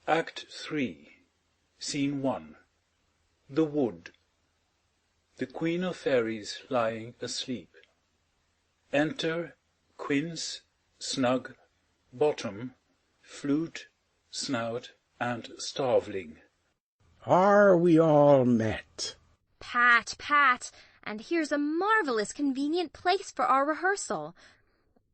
Act 3, Scene 1. The Wood. The Queen of Fairies lying asleep. Enter Quince, Snug, Bottom, Flute, Snout, and Starveling. Are we all met? Pat, Pat, and here's a marvelous convenient place for our rehearsal.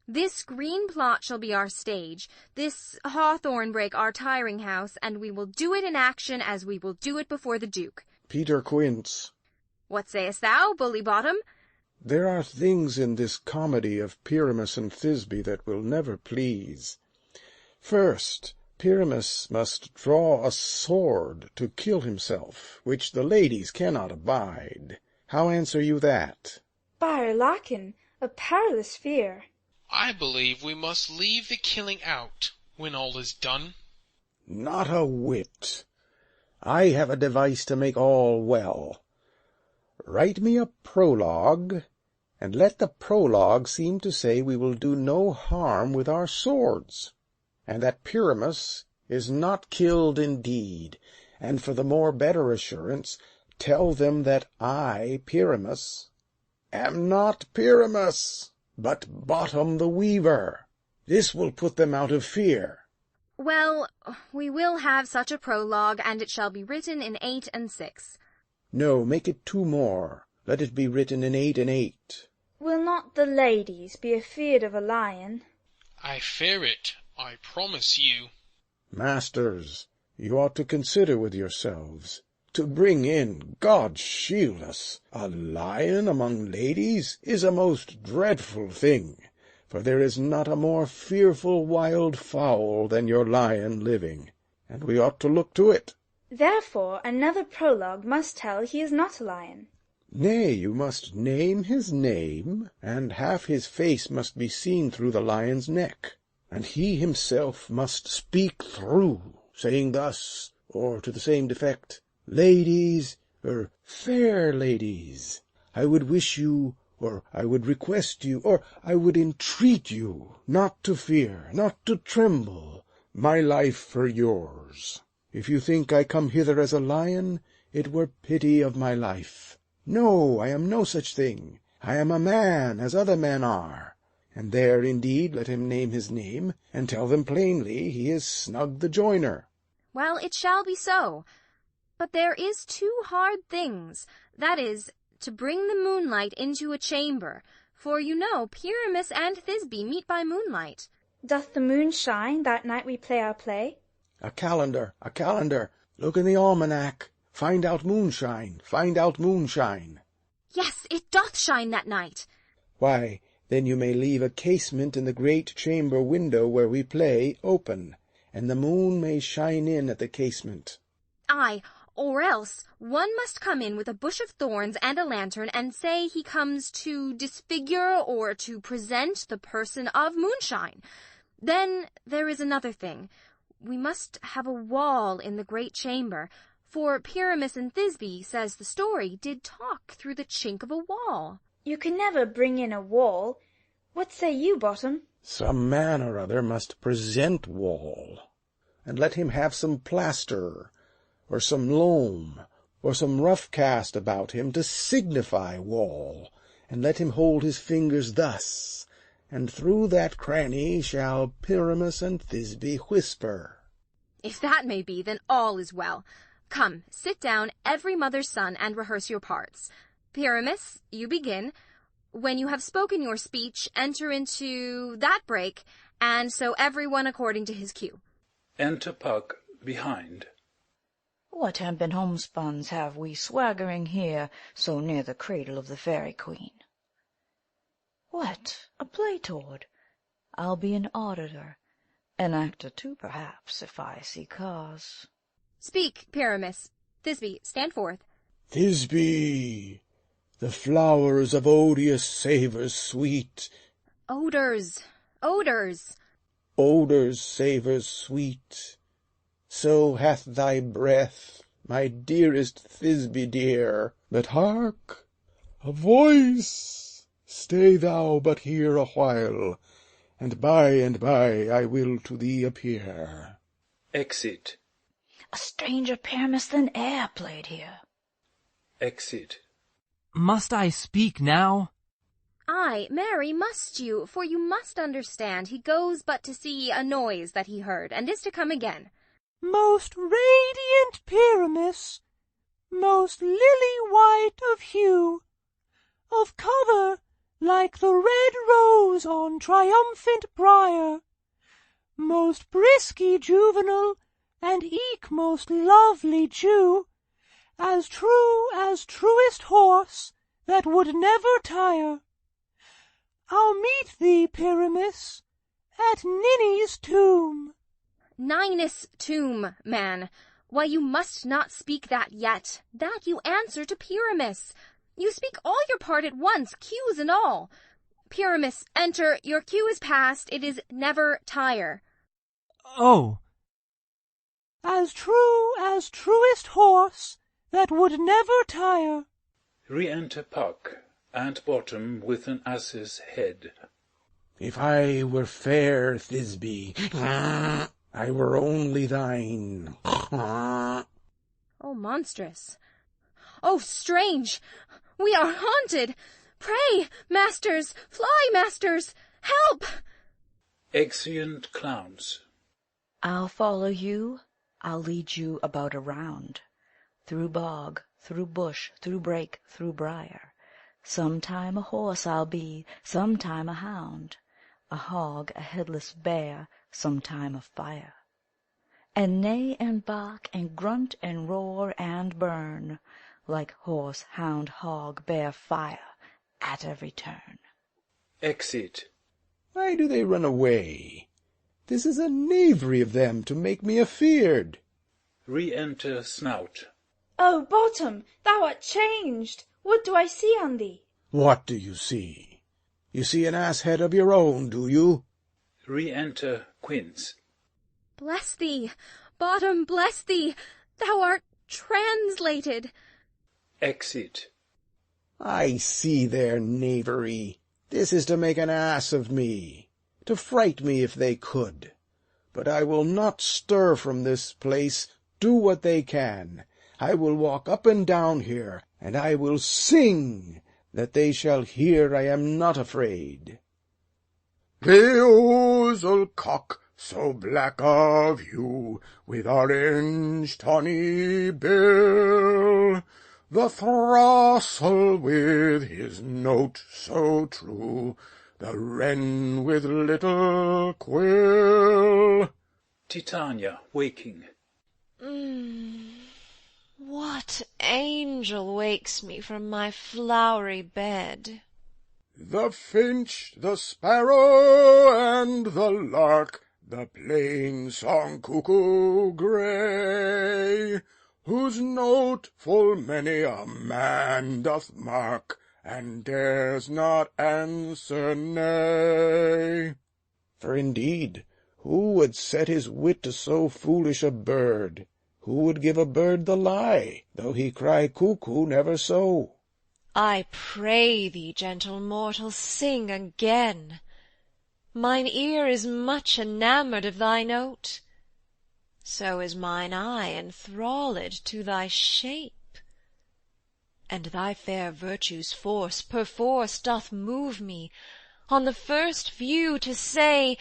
This green plot shall be our stage, this hawthorn brake our tiring house, and we will do it in action as we will do it before the Duke. Peter Quince. What sayest thou, Bully Bottom? There are things in this comedy of Pyramus and Thisbe that will never please. First, Pyramus must draw a sword to kill himself, which the ladies cannot abide. How answer you that? By'r Larkin, a perilous fear. I believe we must leave the killing out when all is done. Not a whit. I have a device to make all well. Write me a prologue, and let the prologue seem to say we will do no harm with our swords, and that Pyramus is not killed indeed, and for the more better assurance, tell them that I, Pyramus, am not Pyramus, but Bottom the Weaver. This will put them out of fear. Well, we will have such a prologue, and it shall be written in 8 and 6. No, make it 2 more. Let it be written in 8 and 8. Will not the ladies be afeard of a lion? I fear it, I promise you. Masters, you ought to consider with yourselves. To bring in, God shield us, a lion among ladies is a most dreadful thing, for there is not a more fearful wild fowl than your lion living, and we ought to look to it. Therefore another prologue must tell he is not a lion. Nay, you must name his name, and half his face must be seen through the lion's neck, and he himself must speak through, saying thus, or to the same defect, Ladies, fair ladies, I would wish you, or I would request you, or I would entreat you, not to fear, not to tremble, my life for yours. If you think I come hither as a lion, it were pity of my life. No, I am no such thing. I am a man, as other men are. And there, indeed, let him name his name, and tell them plainly he is Snug the joiner. Well, it shall be so. But there is 2 hard things, that is, to bring the moonlight into a chamber, for you know Pyramus and Thisbe meet by moonlight. Doth the moon shine that night we play our play? A calendar, look in the almanac, find out moonshine. Yes, it doth shine that night. Why, then you may leave a casement in the great chamber window where we play open, and the moon may shine in at the casement. Aye, or else one must come in with a bush of thorns and a lantern and say he comes to disfigure or to present the person of moonshine. Then there is another thing. We must have a wall in the great chamber, for Pyramus and Thisbe, says the story, did talk through the chink of a wall. You can never bring in a wall. What say you, Bottom? Some man or other must present wall, and let him have some plaster, or some loam, or some rough cast about him to signify wall, and let him hold his fingers thus, and through that cranny shall Pyramus and Thisbe whisper. If that may be, then all is well. Come, sit down, every mother's son, and rehearse your parts. Pyramus, you begin. When you have spoken your speech, enter into that break, and so everyone according to his cue. Enter Puck behind. What hempen homespuns have we swaggering here, so near the cradle of the Fairy Queen? What, a play toward? I'll be an auditor, an actor too, perhaps, if I see cause. Speak, Pyramus. Thisbe, stand forth. Thisbe, the flowers of odious savours sweet. Odors. Odors, savours sweet. So hath thy breath, my dearest Thisbe dear. But hark, a voice! Stay thou but here a while, and by I will to thee appear. Exit. a stranger Pyramus than e'er played here. Exit. Must I speak now? Ay, marry, must you, for you must understand he goes but to see a noise that he heard, and is to come again. Most radiant Pyramus, most lily-white of hue, of colour like the red rose on triumphant briar, most brisky juvenile, and eke most lovely Jew, as true as truest horse that would never tire. I'll meet thee, Pyramus, at Ninny's tomb. Ninus' tomb, man. Why, you must not speak that yet. That you answer to Pyramus. You speak all your part at once, cues and all. Pyramus, enter, your cue is past, it is never tire. Oh, as truest horse that would never tire. Re-enter Puck and Bottom with an ass's head. If I were fair Thisbe, I were only thine. Oh, monstrous. Oh, strange. We are haunted. Pray, masters, fly, masters, help! Exeunt clowns. I'll follow you, I'll lead you about around, through bog, through bush, through brake, through briar. Sometime a horse I'll be, sometime a hound, a hog, a headless bear, sometime a fire, and neigh and bark and grunt and roar and burn, like horse, hound, hog, bear, fire, at every turn. Exit. Why do they run away? This is a knavery of them to make me afeard. Re-enter Snout. Oh, Bottom, thou art changed. What do I see on thee? What do you see? You see an ass head of your own, do you? Re-enter Quince. Bless thee, Bottom, bless thee, thou art translated. Exit. I see their knavery. This is to make an ass of me, to fright me if they could. But I will not stir from this place, do what they can. I will walk up and down here, and I will sing, that they shall hear I am not afraid. The ousel cock, so black of hue, with orange tawny bill, the throstle with his note so true, the wren with little quill. Titania, waking. What angel wakes me from my flowery bed? The finch, the sparrow, and the lark, the plain-song cuckoo grey, whose note full many a man doth mark, and dares not answer nay. For indeed, who would set his wit to so foolish a bird? Who would give a bird the lie, though he cry cuckoo never so? I pray thee, gentle mortal, sing again. Mine ear is much enamoured of thy note, so is mine eye enthralled to thy shape, and thy fair virtue's force perforce doth move me, on the first view, to say,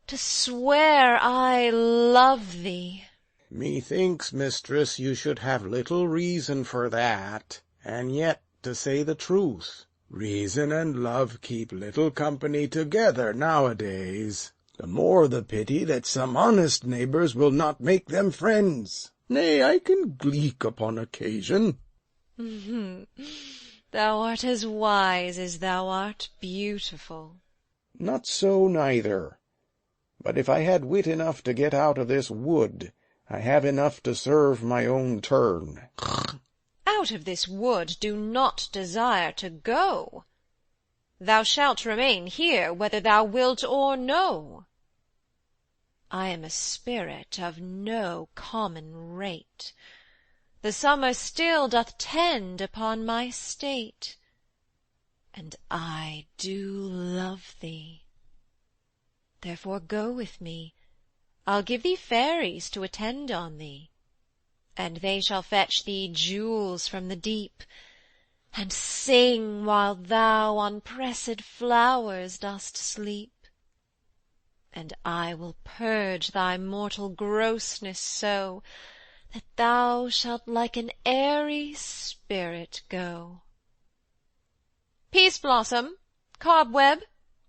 to swear I love thee. Methinks, mistress, you should have little reason for that, and yet, to say the truth, reason and love keep little company together nowadays. The more the pity that some honest neighbours will not make them friends. Nay, I can gleek upon occasion. Thou art as wise as thou art beautiful. Not so neither. But if I had wit enough to get out of this wood, I have enough to serve my own turn. Out of this wood do not desire to go. Thou shalt remain here, whether thou wilt or no. I am a spirit of no common rate. The summer still doth tend upon my state, and I do love thee. Therefore go with me, I'll give thee fairies to attend on thee. and they shall fetch thee jewels from the deep, and sing while thou on pressed flowers dost sleep. And I will purge thy mortal grossness so, that thou shalt like an airy spirit go. Pease blossom, cobweb,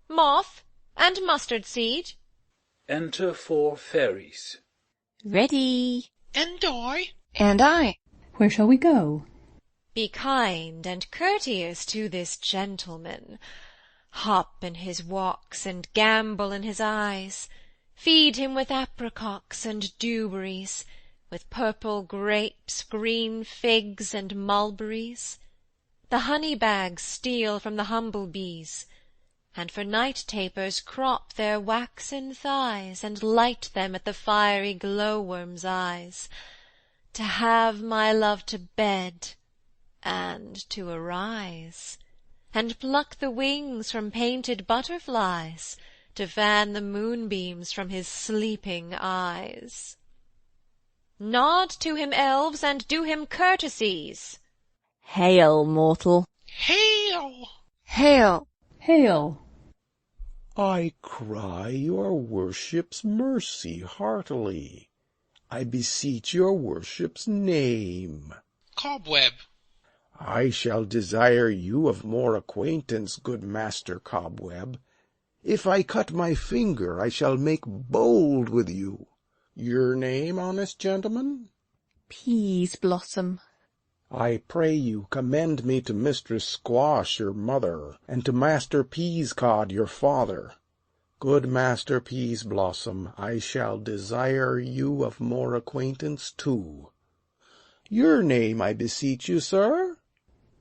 moth, and mustard seed. Enter 4 fairies. Ready. And I. And I. Where shall we go? Be kind and courteous to this gentleman. Hop in his walks and gambol in his eyes. Feed him with apricocks and dewberries, with purple grapes, green figs, and mulberries. The honey bags steal from the humble bees, and for night tapers crop their waxen thighs, and light them at the fiery glowworm's eyes, to have my love to bed, and to arise, and pluck the wings from painted butterflies, to fan the moonbeams from his sleeping eyes. Nod to him, elves, and do him courtesies. Hail, mortal. Hail! Hail. Hail. I cry your worship's mercy heartily. I beseech your worship's name. Cobweb. I shall desire you of more acquaintance, good Master Cobweb. If I cut my finger, I shall make bold with you. Your name, honest gentleman? Pease blossom. I pray you commend me to Mistress Squash, your mother, and to Master Peascod, your father. Good Master Pease Blossom, I shall desire you of more acquaintance too. Your name, I beseech you, sir?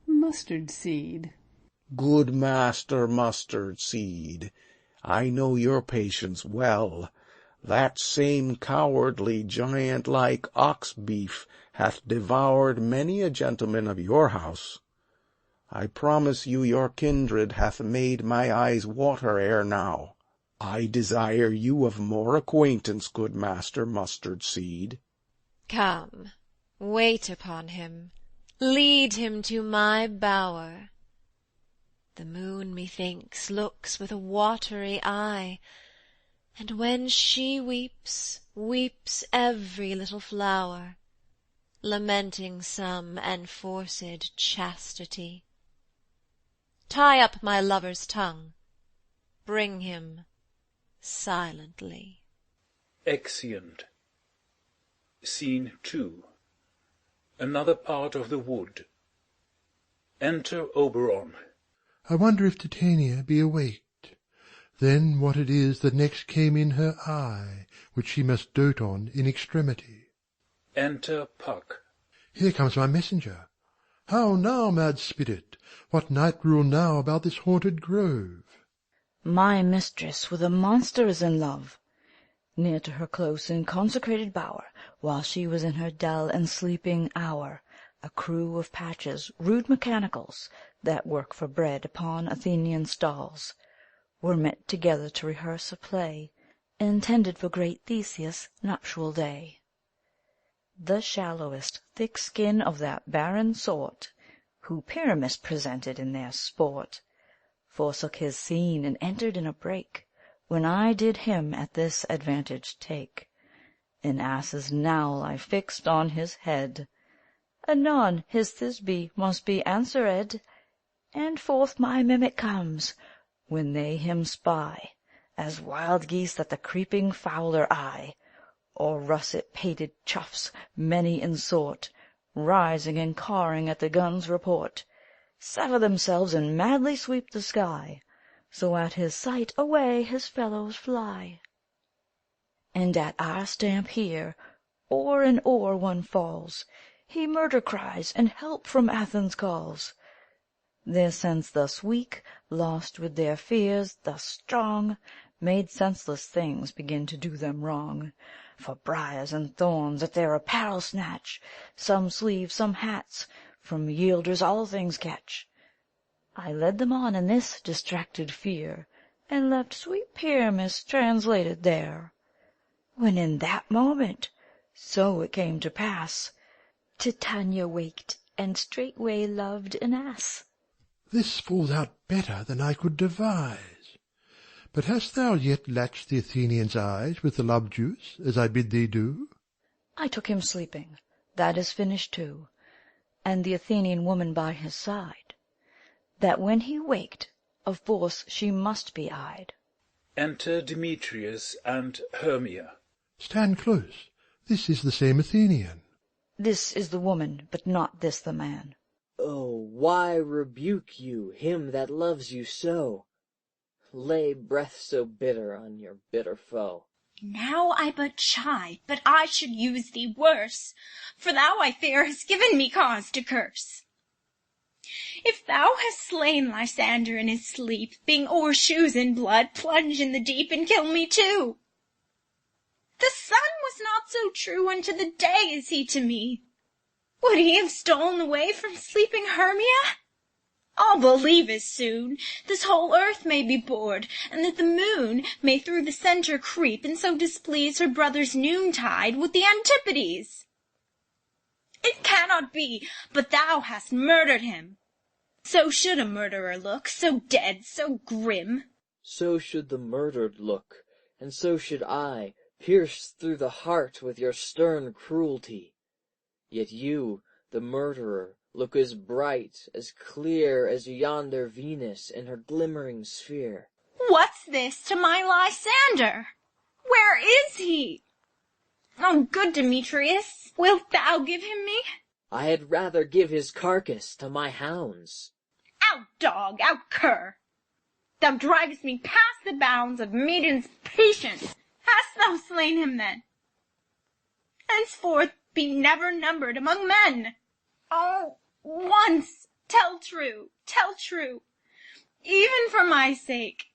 Mustard seed. Good Master Mustard Seed, I know your patience well. That same cowardly giant-like ox-beef hath devoured many a gentleman of your house. I promise you your kindred hath made my eyes water ere now. I desire you of more acquaintance, good Master Mustard Seed. Come, wait upon him, lead him to my bower. The moon, methinks, looks with a watery eye, and when she weeps, weeps every little flower, lamenting some enforced chastity. Tie up my lover's tongue, bring him silently. Exeunt. Scene 2. Another part of the wood. Enter Oberon. I wonder if Titania be awaked. Then what it is that next came in her eye, which she must dote on in extremity. Enter Puck. Here comes my messenger. How now, mad spirit? What night rule now about this haunted grove? My mistress with a monster is in love. Near to her close and consecrated bower, while she was in her dell and sleeping hour, a crew of patches, rude mechanicals, that work for bread upon Athenian stalls, were met together to rehearse a play, intended for great Theseus' nuptial day. The shallowest thick skin of that barren sort, who Pyramus presented in their sport, forsook his scene and entered in a break, when I did him at this advantage take. An ass's knowl I fixed on his head, anon his Thisbe must be answered, and forth my mimic comes, when they him spy, as wild geese that the creeping fowler eye, or russet-pated chuffs many in sort, rising and cawing at the gun's report, sever themselves and madly sweep the sky, so at his sight away his fellows fly. And at our stamp here, o'er and o'er one falls, he murder cries and help from Athens calls. Their sense thus weak, lost with their fears thus strong, made senseless things begin to do them wrong. For briars and thorns at their apparel snatch, some sleeves, some hats, from yielders all things catch. I led them on in this distracted fear, and left sweet Pyramus translated there. When in that moment, so it came to pass, Titania waked, and straightway loved an ass. This falls out better than I could devise. But hast thou yet latched the Athenian's eyes with the love-juice, as I bid thee do? I took him sleeping, that is finished too, and the Athenian woman by his side, that when he waked, of force she must be eyed. Enter Demetrius and Hermia. Stand close. This is the same Athenian. This is the woman, but not this the man. Oh, why rebuke you him that loves you so? Lay breath so bitter on your bitter foe. Now I but chide, but I should use thee worse, for thou, I fear, hast given me cause to curse. If thou hast slain Lysander in his sleep, being o'er shoes in blood, plunge in the deep and kill me too. The sun was not so true unto the day as he to me. Would he have stolen away from sleeping Hermia? I'll believe as soon this whole earth may be bored, and that the moon may through the centre creep, and so displease her brother's noontide with the Antipodes. It cannot be, but thou hast murdered him. So should a murderer look, so dead, so grim. So should the murdered look, and so should I, pierced through the heart with your stern cruelty. Yet you, the murderer, look as bright, as clear as yonder Venus in her glimmering sphere. What's this to my Lysander? Where is he? Oh, good Demetrius, wilt thou give him me? I had rather give his carcass to my hounds. Out, dog, out, cur! Thou drivest me past the bounds of maiden's patience. Hast thou slain him then? Henceforth be never numbered among men. Oh, once, tell true, even for my sake.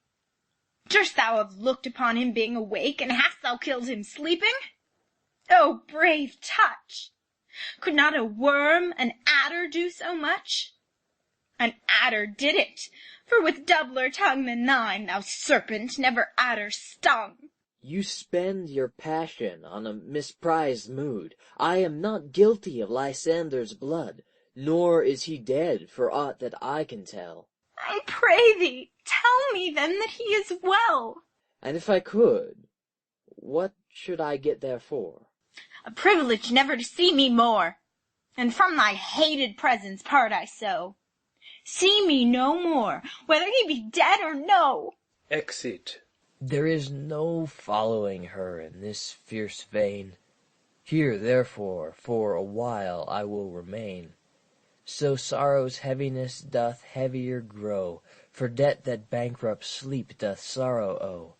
Durst thou have looked upon him being awake, and hast thou killed him sleeping? Oh, brave touch! Could not a worm, an adder, do so much? An adder did it, for with doubler tongue than thine, thou serpent, never adder stung. You spend your passion on a misprized mood. I am not guilty of Lysander's blood, nor is he dead for aught that I can tell. I pray thee, tell me then that he is well. And if I could, what should I get therefore? A privilege never to see me more, and from thy hated presence part I so. See me no more, whether he be dead or no. Exit. There is no following her in this fierce vein. Here, therefore, for a while I will remain. So sorrow's heaviness doth heavier grow, for debt that bankrupt sleep doth sorrow owe,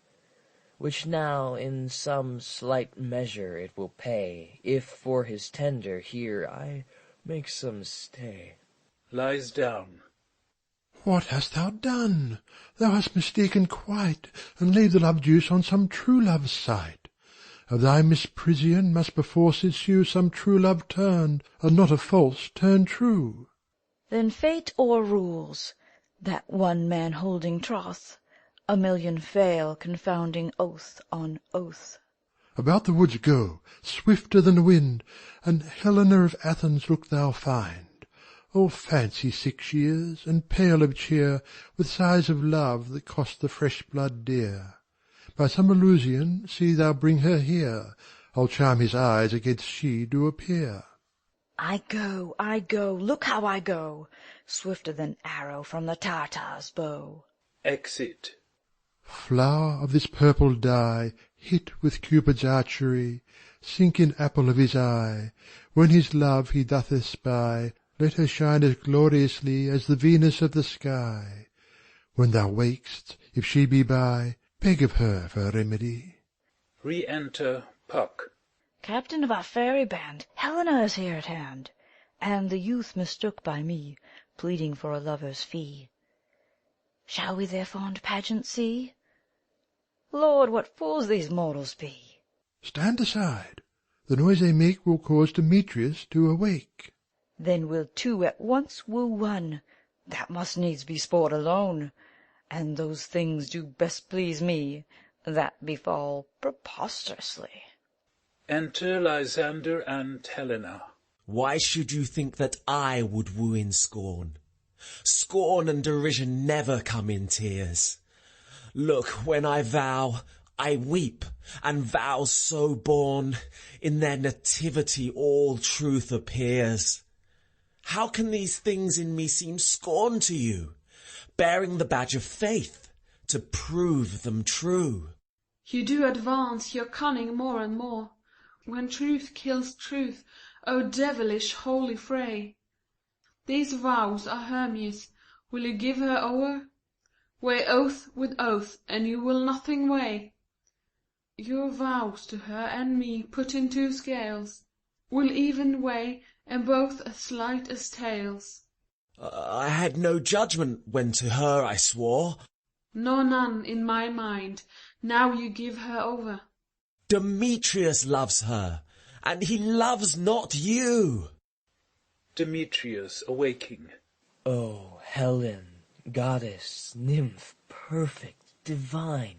which now in some slight measure it will pay, if for his tender here I make some stay. Lies down. What hast thou done? Thou hast mistaken quite, and laid the love-juice on some true love's sight. Of thy misprision must perforce ensue some true love turned, and not a false turned true. Then fate o'errules, that one man holding troth, a million fail, confounding oath on oath. About the woods go, swifter than the wind, and Helena of Athens look thou find. All fancy-sick she is, and pale of cheer, with sighs of love that cost the fresh blood dear. By some illusion see thou bring her here, I'll charm his eyes against she do appear. I go, look how I go, swifter than arrow from the Tartar's bow. Exit. Flower of this purple dye, hit with Cupid's archery, sink in apple of his eye, when his love he doth espy, let her shine as gloriously as the Venus of the sky. When thou wakest, if she be by, beg of her for remedy. Re-enter Puck. Captain of our fairy band, Helena is here at hand, and the youth mistook by me, pleading for a lover's fee. Shall we their fond pageant see? Lord, what fools these mortals be! Stand aside. The noise they make will cause Demetrius to awake. Then we'll two at once woo one. That must needs be sport alone, and those things do best please me that befall preposterously. Enter Lysander and Helena. Why should you think that I would woo in scorn? Scorn and derision never come in tears. Look, when I vow, I weep, and vows so born, in their nativity all truth appears. How can these things in me seem scorn to you, bearing the badge of faith, to prove them true? You do advance your cunning more and more, when truth kills truth, O devilish holy fray! These vows are Hermia's, will you give her o'er? Weigh oath with oath, and you will nothing weigh. Your vows to her and me put in two scales, will even weigh, and both as light as tales. I had no judgment when to her I swore. Nor none in my mind, now you give her over. Demetrius loves her, and he loves not you. Demetrius awaking. O Helen, goddess, nymph, perfect, divine,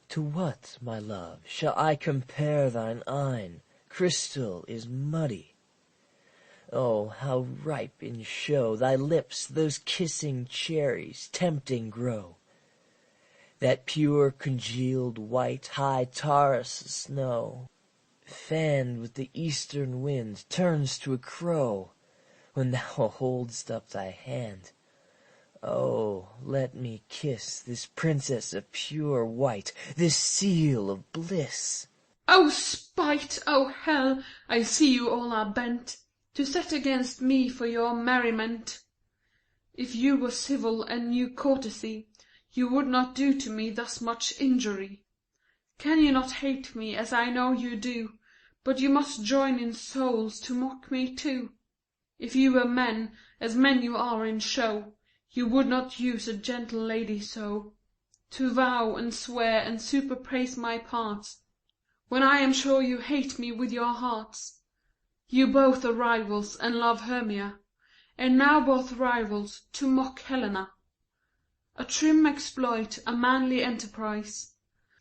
to what, my love, shall I compare thine eyne? Crystal is muddy. Oh, how ripe in show thy lips, those kissing cherries, tempting grow! That pure congealed white high Taurus snow, fanned with the eastern wind, turns to a crow, when thou hold'st up thy hand. Oh, let me kiss this princess of pure white, this seal of bliss. O spite, O hell, I see you all are bent to set against me for your merriment. If you were civil and knew courtesy, you would not do to me thus much injury. Can you not hate me as I know you do, but you must join in souls to mock me too? If you were men, as men you are in show, you would not use a gentle lady so, to vow and swear and superpraise my parts, when I am sure you hate me with your hearts. You both are rivals, and love Hermia, and now both rivals, to mock Helena. A trim exploit, a manly enterprise,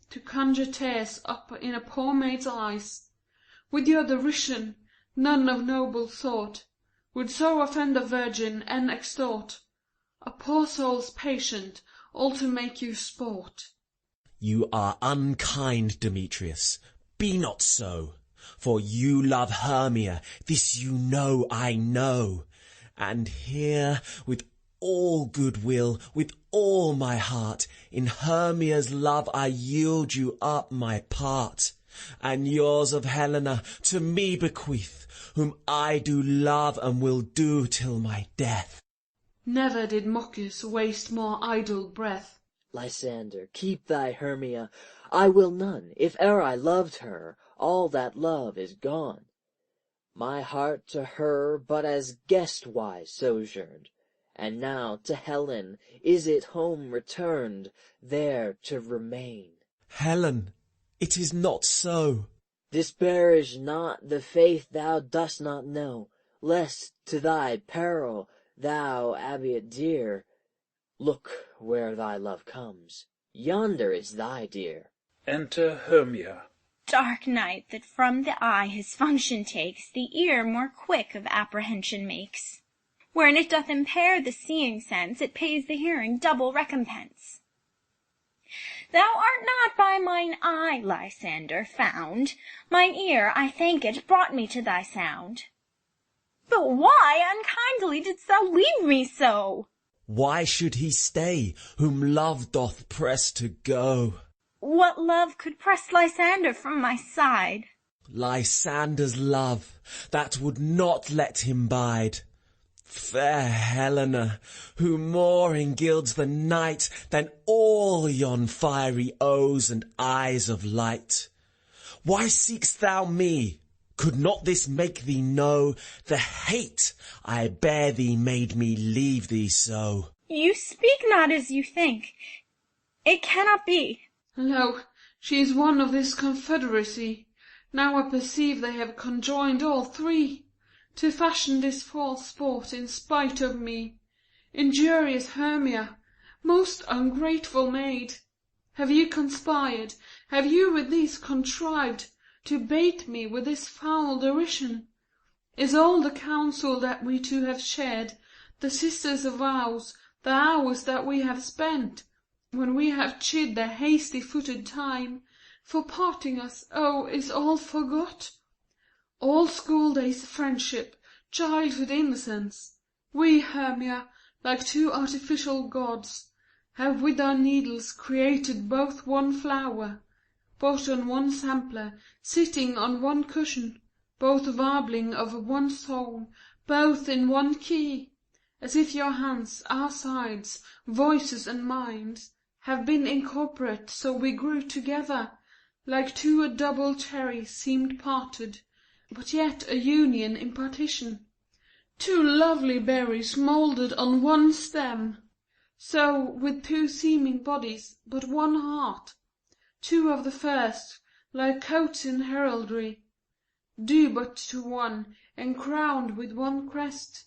to conjure tears up in a poor maid's eyes. With your derision, none of noble thought would so offend a virgin, and extort a poor soul's patience, all to make you sport. You are unkind, Demetrius. Be not so. For you love Hermia, this you know I know. And here, with all goodwill, with all my heart, in Hermia's love I yield you up my part, and yours of Helena to me bequeath, whom I do love and will do till my death. Never did mockers waste more idle breath. Lysander, keep thy Hermia, I will none. If e'er I loved her, all that love is gone. My heart to her but as guest-wise sojourned, and now to Helen is it home returned, there to remain. Helen, it is not so. Disparage not the faith thou dost not know, lest to thy peril thou abbe it dear. Look where thy love comes, yonder is thy dear. Enter Hermia. Dark night, that from the eye his function takes, the ear more quick of apprehension makes. Wherein it doth impair the seeing sense, it pays the hearing double recompense. Thou art not by mine eye, Lysander, found. Mine ear, I thank it, brought me to thy sound. But why unkindly didst thou leave me so? Why should he stay, whom love doth press to go? What love could press Lysander from my side? Lysander's love, that would not let him bide. Fair Helena, who more engilds the night than all yon fiery O's and eyes of light. Why seek'st thou me? Could not this make thee know the hate I bear thee made me leave thee so? You speak not as you think. It cannot be. Lo, she is one of this confederacy. Now I perceive they have conjoined all three, to fashion this false sport in spite of me. Injurious Hermia, most ungrateful maid, have you conspired, have you with these contrived, to bait me with this foul derision? Is all the counsel that we two have shared, the sisters' vows, the hours that we have spent, when we have chid the hasty-footed time for parting us, oh, is all forgot? All school-days friendship, childhood innocence, we, Hermia, like two artificial gods, have with our needles created both one flower, both on one sampler, sitting on one cushion, both warbling of one song, both in one key, as if your hands, our sides, voices and minds, have been incorporate, so we grew together, like two a double cherry seemed parted, but yet a union in partition, two lovely berries moulded on one stem, so with two seeming bodies, but one heart, two of the first, like coats in heraldry, due but to one, and crowned with one crest.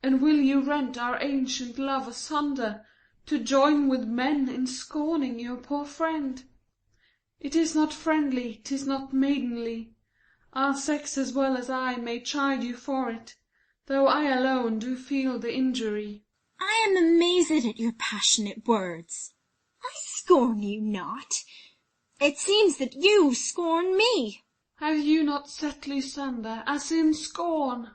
And will you rend our ancient love asunder, to join with men in scorning your poor friend? It is not friendly, 'tis not maidenly. Our sex as well as I may chide you for it, though I alone do feel the injury. I am amazed at your passionate words. I scorn you not. It seems that you scorn me. Have you not set Lysander, as in scorn,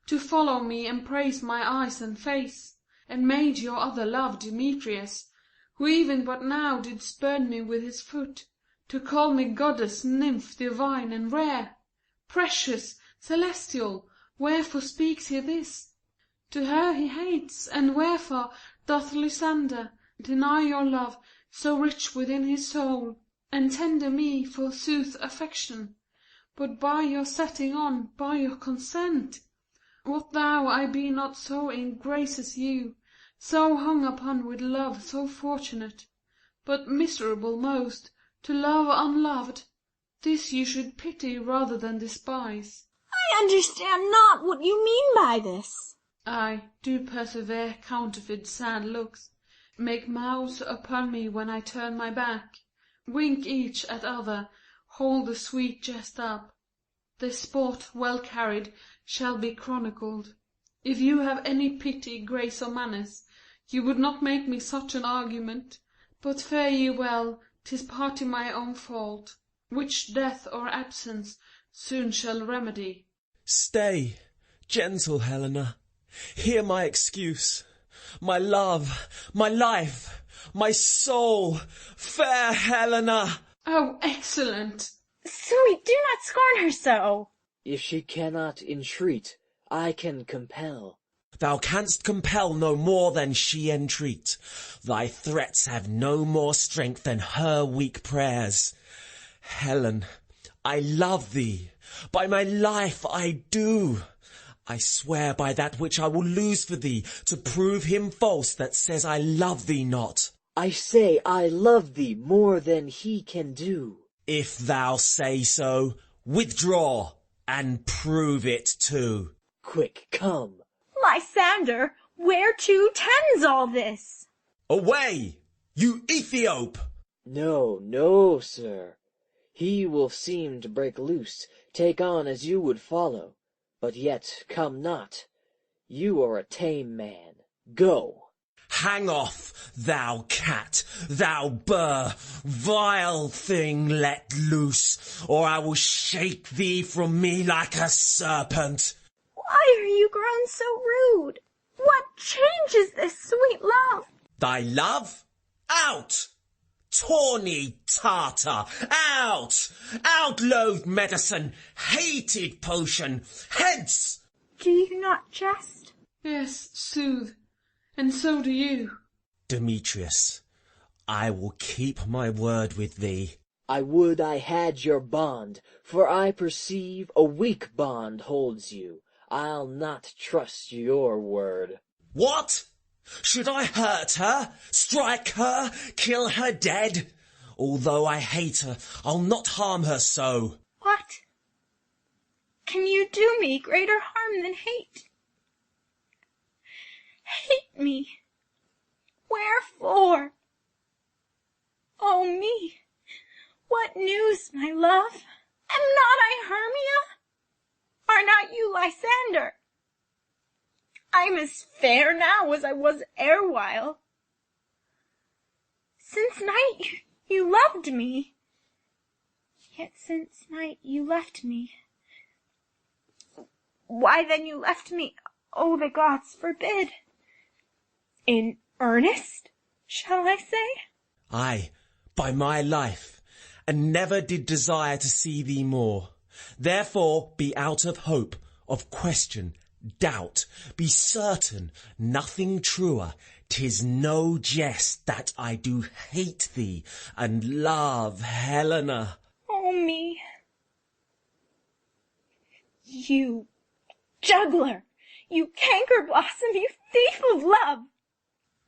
to follow me and praise my eyes and face, and made your other love Demetrius, who even but now did spurn me with his foot, to call me goddess, nymph, divine and rare, precious, celestial? Wherefore speaks he this? To her he hates, and wherefore doth Lysander deny your love, so rich within his soul, and tender me, forsooth, affection, but by your setting on, by your consent? What though I be not so in grace as you, so hung upon with love so fortunate, but miserable most, to love unloved? This you should pity rather than despise. I understand not what you mean by this. I do persevere counterfeit sad looks, make mouths upon me when I turn my back, wink each at other, hold the sweet jest up. This sport, well carried, shall be chronicled. If you have any pity, grace, or manners, you would not make me such an argument. But fare ye well, 'tis partly my own fault, which death or absence soon shall remedy. Stay, gentle Helena, hear my excuse. My love, my life, my soul, fair Helena! Oh, excellent! Sweet, do not scorn her so. If she cannot entreat, I can compel. Thou canst compel no more than she entreat. Thy threats have no more strength than her weak prayers. Helen, I love thee. By my life I do. I swear by that which I will lose for thee, to prove him false that says I love thee not. I say I love thee more than he can do. If thou say so, withdraw, and prove it too. Quick, come. Lysander, whereto tends all this? Away, you Ethiop! No, no, sir. He will seem to break loose, take on as you would follow, but yet come not. You are a tame man. Go. Hang off, thou cat, thou burr, vile thing let loose, or I will shake thee from me like a serpent. Why are you grown so rude? What changes this sweet love? Thy love? Out! Tawny Tartar! Out! Out, loathed medicine! Hated potion! Hence! Do you not jest? Yes, sooth, and so do you. Demetrius, I will keep my word with thee. I would I had your bond, for I perceive a weak bond holds you. I'll not trust your word. What? Should I hurt her, strike her, kill her dead? Although I hate her, I'll not harm her so. What? Can you do me greater harm than hate? Hate me? Wherefore? Oh me, what news, my love? Am not I Hermia? are not you Lysander? I am as fair now as I was erewhile. Since night you loved me, yet since night you left me. Why then you left me, oh, the gods forbid. In earnest, shall I say? Ay, by my life, and never did desire to see thee more. Therefore be out of hope, of question, doubt. Be certain, nothing truer. 'Tis no jest that I do hate thee and love Helena. Oh me, you juggler, you canker blossom, you thief of love!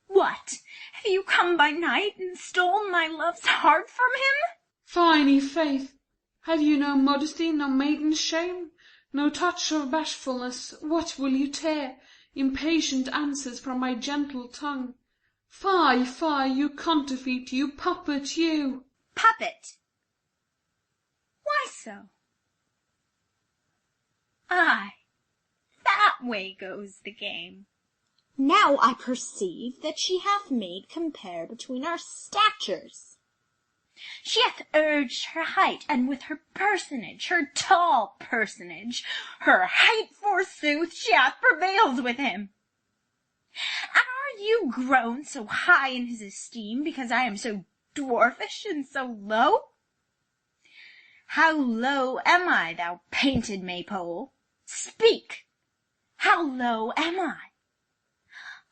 What, have you come by night and stolen my love's heart from him? Fine faith, have you no modesty, no maiden shame, no touch of bashfulness? What will you tear impatient answers from my gentle tongue? Fie, fie, you counterfeit, you puppet, you! Puppet? Why so? Ay, that way goes the game. Now I perceive that she hath made compare between our statures. She hath urged her height, and with her personage, her tall personage, her height forsooth, she hath prevailed with him. And are you grown so high in his esteem, because I am so dwarfish and so low? How low am I, thou painted maypole? Speak! How low am I?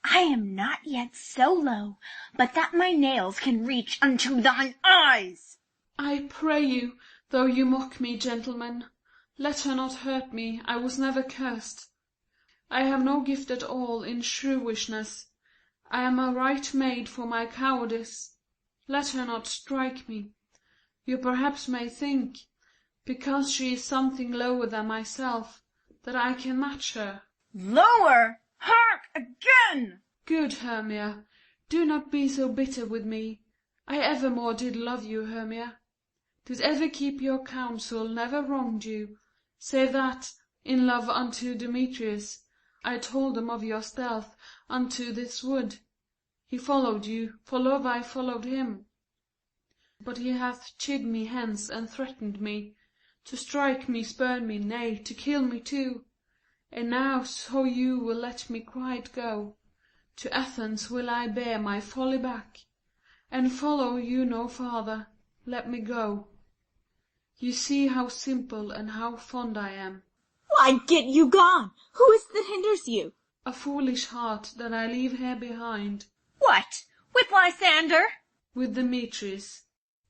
I am not yet so low, but that my nails can reach unto thine eyes. I pray you, though you mock me, gentlemen, let her not hurt me. I was never cursed. I have no gift at all in shrewishness. I am a right maid for my cowardice. Let her not strike me. You perhaps may think, because she is something lower than myself, that I can match her. Lower! Hark again! Good Hermia, do not be so bitter with me. I evermore did love you, Hermia. Did ever keep your counsel, never wronged you, save that, in love unto Demetrius, I told him of your stealth unto this wood. He followed you, for love I followed him. But he hath chid me hence, and threatened me, to strike me, spurn me, nay, to kill me too. And now, so you will let me quiet go, to Athens will I bear my folly back, and follow you no farther. Let me go. You see how simple and how fond I am. Why, get you gone! Who is that hinders you? A foolish heart that I leave here behind. What, with Lysander? With Demetrius.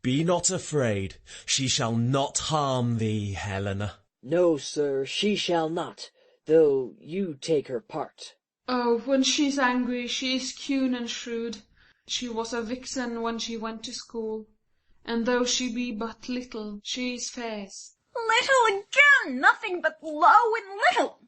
Be not afraid, she shall not harm thee, Helena. No, sir, she shall not, though you take her part. Oh, when she's angry, she is keen and shrewd. She was a vixen when she went to school, and though she be but little, she is fierce. Little again, nothing but low and little.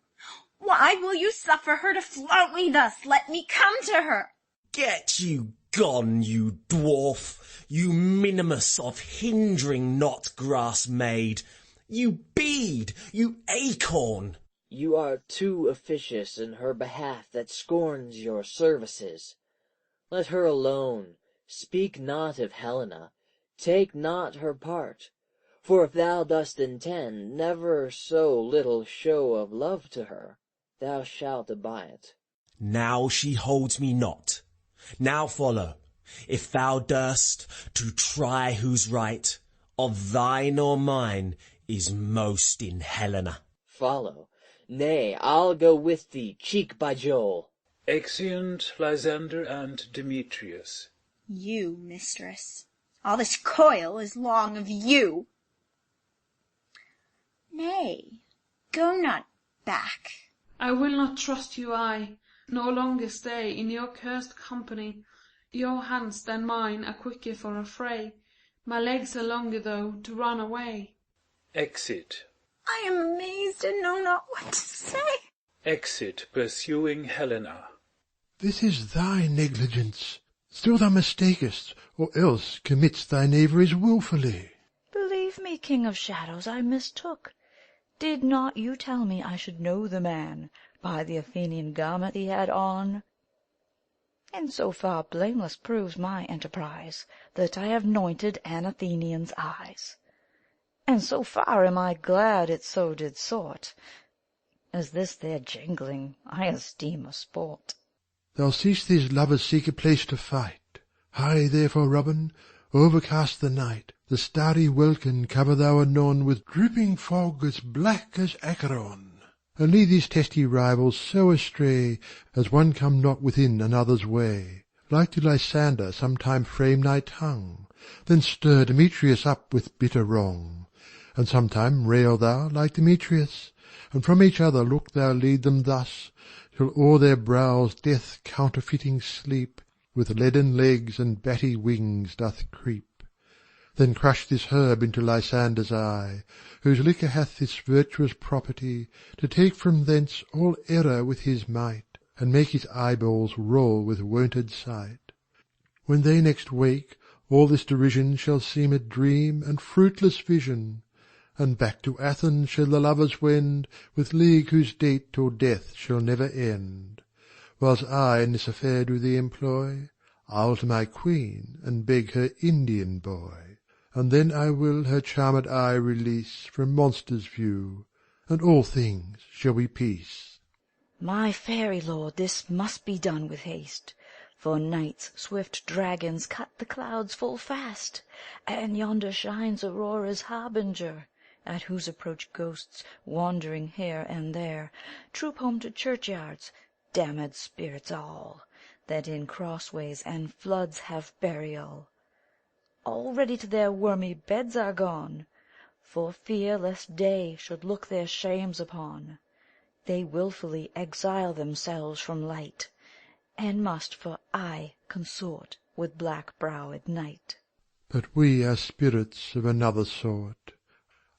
Why will you suffer her to flout me thus? Let me come to her. Get you gone, you dwarf, you minimus of hindering not grass maid, you bead, you acorn. You are too officious in her behalf that scorns your services. Let her alone, speak not of Helena, take not her part. For if thou dost intend never so little show of love to her, thou shalt abide it. Now she holds me not. Now follow, if thou durst, to try whose right, of thine or mine, is most in Helena. Follow. Nay, I'll go with thee, cheek by jowl. Exeunt Lysander and Demetrius. You, mistress, all this coil is long of you. Nay, go not back. I will not trust you, I, no longer stay in your cursed company. Your hands than mine are quicker for a fray, my legs are longer, though, to run away. Exit. I am amazed and know not what to say. Exit, pursuing Helena. This is thy negligence. Still thou mistakest, or else committ'st thy knaveries wilfully. Believe me, King of Shadows, I mistook. Did not you tell me I should know the man by the Athenian garment he had on? And so far blameless proves my enterprise, that I have anointed an Athenian's eyes. And so far am I glad it so did sort, as this their jingling I esteem a sport. Thou seest these lovers seek a place to fight. Hie therefore, Robin, overcast the night. The starry welkin cover thou anon with drooping fog as black as Acheron. And lead these testy rivals so astray, as one come not within another's way. Like to Lysander sometime frame thy tongue, then stir Demetrius up with bitter wrong. And sometime rail thou like Demetrius, and from each other look thou lead them thus, till o'er their brows death counterfeiting sleep, with leaden legs and batty wings doth creep. Then crush this herb into Lysander's eye, whose liquor hath this virtuous property, to take from thence all error with his might, and make his eyeballs roll with wonted sight. When they next wake, all this derision shall seem a dream and fruitless vision, and back to Athens shall the lovers wend, with league whose date till death shall never end. Whiles I in this affair do thee employ, I'll to my queen, and beg her Indian boy. And then I will her charmed eye release from monsters' view, and all things shall be peace. My fairy lord, this must be done with haste, for night's swift dragons cut the clouds full fast, and yonder shines Aurora's harbinger, at whose approach ghosts, wandering here and there, troop home to churchyards, damned spirits all, that in crossways and floods have burial. Already to their wormy beds are gone, for fear lest day should look their shames upon. They wilfully exile themselves from light, and must for aye consort with black-browed night. But we are spirits of another sort.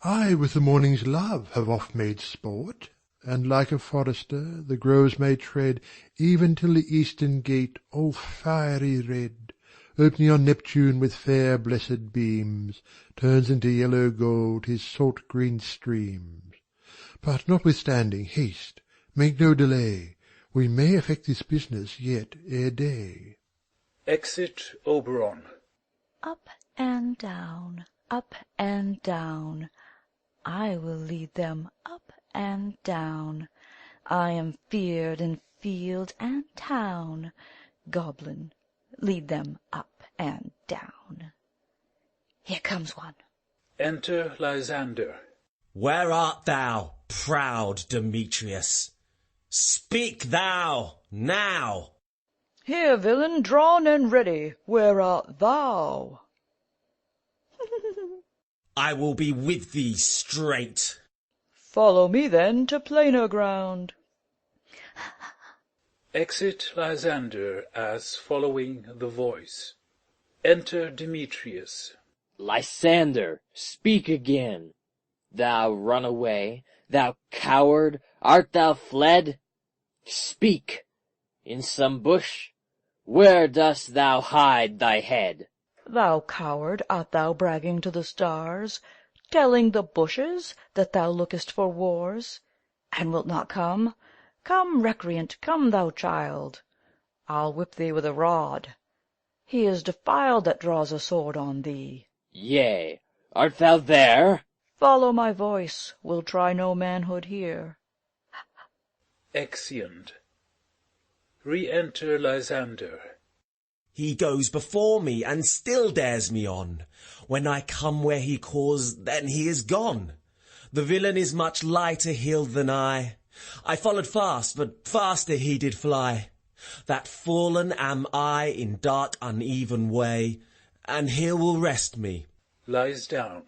I with the morning's love have oft made sport, and like a forester the groves may tread, even till the eastern gate, all fiery red, opening on Neptune with fair blessed beams, turns into yellow gold his salt green streams. But notwithstanding, haste, make no delay, we may effect this business yet ere day. Exit Oberon. Up and down, up and down, I will lead them up and down. I am feared in field and town. Goblin, lead them up and down. Here comes one. Enter Lysander. Where art thou, proud Demetrius? Speak thou now. Here, villain, drawn and ready. Where art thou? I will be with thee straight. Follow me then to plainer ground. Exit Lysander as following the voice. Enter Demetrius. Lysander, speak again. Thou runaway, thou coward, art thou fled? Speak, in some bush, where dost thou hide thy head? Thou coward, art thou bragging to the stars, telling the bushes that thou lookest for wars, and wilt not come? Come, recreant, come, thou child. I'll whip thee with a rod. He is defiled that draws a sword on thee. Yea, art thou there? Follow my voice, we'll try no manhood here. Exeunt. Re-enter Lysander. He goes before me, and still dares me on. When I come where he calls, then he is gone. The villain is much lighter heeled than I. I followed fast, but faster he did fly. That fallen am I in dark uneven way, and here will rest me. Lies down.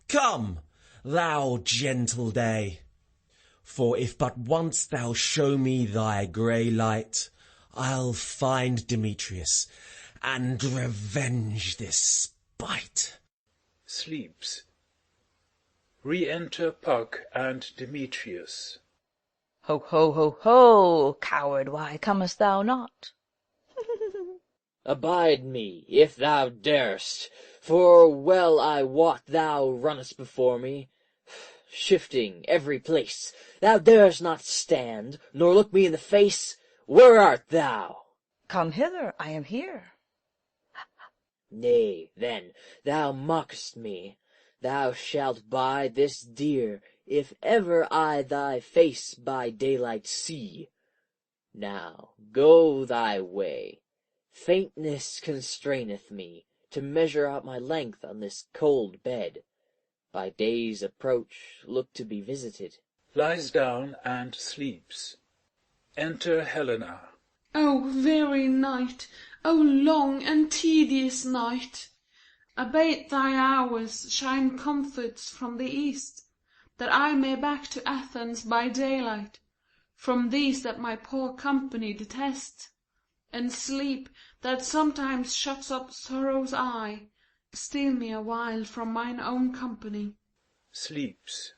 Come, thou gentle day. For if but once thou show me thy grey light, I'll find Demetrius, and revenge this spite. Sleeps. Re-enter Puck and Demetrius. Ho, ho, ho, ho, coward, why comest thou not? Abide me, if thou darest, for well I wot thou runnest before me. shifting every place. Thou darest not stand, nor look me in the face. Where art thou? Come hither, I am here. Nay, then, thou mockest me. Thou shalt buy this dear, if ever I thy face by daylight see. Now go thy way. Faintness constraineth me to measure out my length on this cold bed. By day's approach look to be visited. Lies down and sleeps. Enter Helena. O weary night! O long and tedious night! Abate thy hours, shine comforts from the east, that I may back to Athens by daylight, from these that my poor company detest. And sleep, that sometimes shuts up sorrow's eye, steal me a while from mine own company. Sleeps.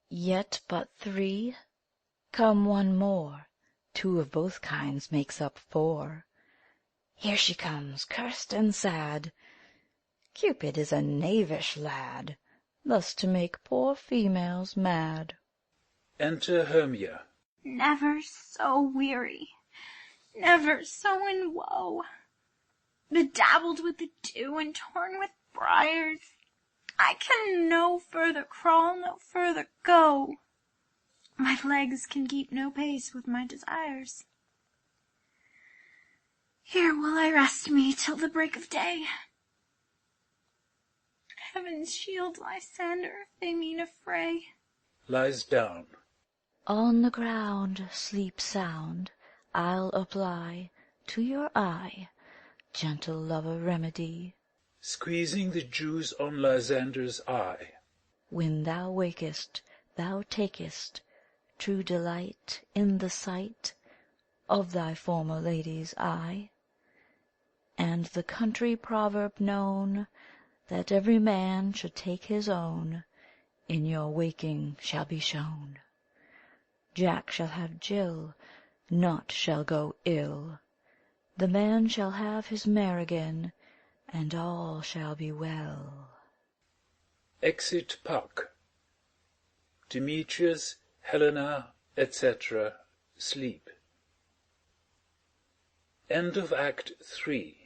Yet but 3? Come one more. 2 of both kinds makes up 4. Here she comes, cursed and sad. Cupid is a knavish lad, thus to make poor females mad. Enter Hermia. Never so weary, never so in woe, bedabbled with the dew and torn with briars, I can no further crawl, no further go. My legs can keep no pace with my desires. Here will I rest me till the break of day. Heavens shield Lysander if they mean a fray. Lies down. On the ground, sleep sound, I'll apply to your eye gentle lover remedy. Squeezing the dews on Lysander's eye. When thou wakest, thou takest true delight in the sight of thy former lady's eye, and the country proverb known, that every man should take his own, in your waking shall be shown. Jack shall have Jill, naught shall go ill. The man shall have his mare again, and all shall be well. Exit Puck. Demetrius, Helena, etc. sleep. End of Act 3.